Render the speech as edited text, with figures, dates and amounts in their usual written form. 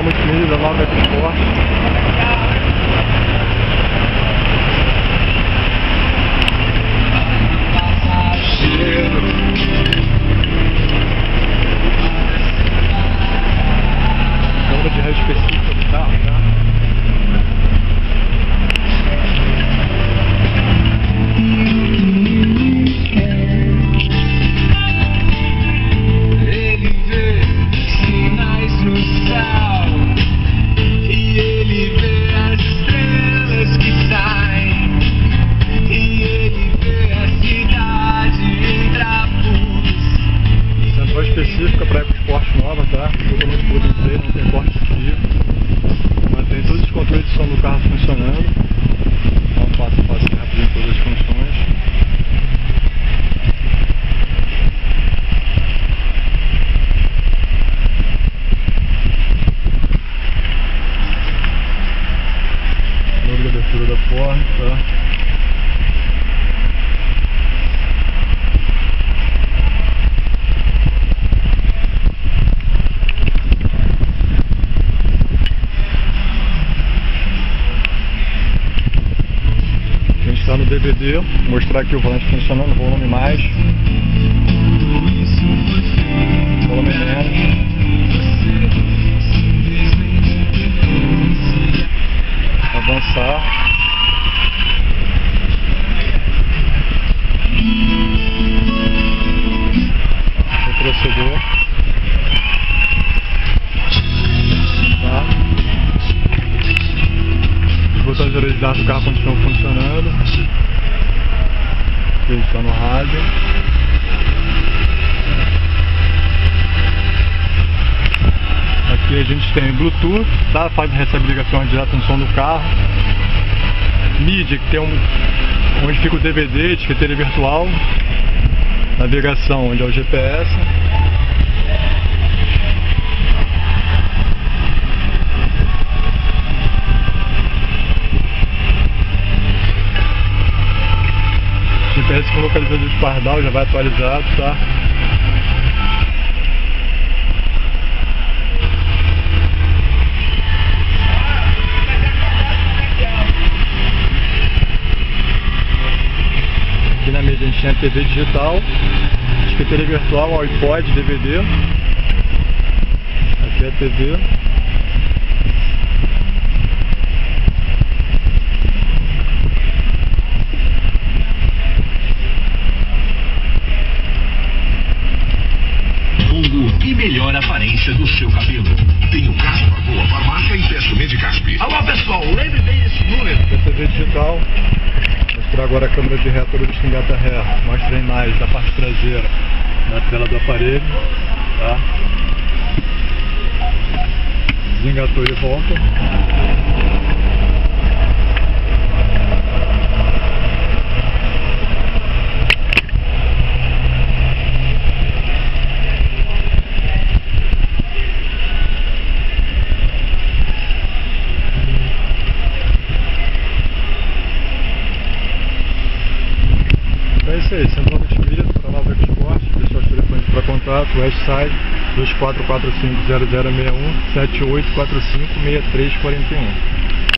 multimídia da Nova Esporte. Câmera de ré específica do carro, tá? Específica para EcoSport nova, tá? Totalmente plug and play, não tem corte de fio. Mantém todos os controles de som do carro funcionando. Então passo a passo rapidinho todas as funções. Número de abertura da porta, tá? Está no DVD, mostrar aqui o volante funcionando, volume mais, volume menos, avançar, retroceder, tá? Os botões de aerodinâmica do carro continuam funcionando. Aqui está no rádio. Aqui a gente tem Bluetooth, tá? Faz e recebe ligação direta no som do carro. Mídia, que tem onde fica o DVD, etiqueteira virtual. Navegação, onde é o GPS. GPS com localizador de pardal, já vai atualizado, tá? Aqui na mesa a gente tem a TV digital, etiqueteira virtual, iPod, DVD. Aqui é a TV. E melhora a aparência do seu cabelo. Tem o Caspa, boa farmácia e peço Medicasp. Alô pessoal, lembre bem desse número. TV digital. Mostrar agora a câmera de ré, toda distinguida ré. Mostra a imagem da parte traseira na tela do aparelho, tá? Desengatou e volta. É isso aí, Central Multimídia para Nova EcoSport. Deixar os telefones para contato, Westside 24450061 7845 6341.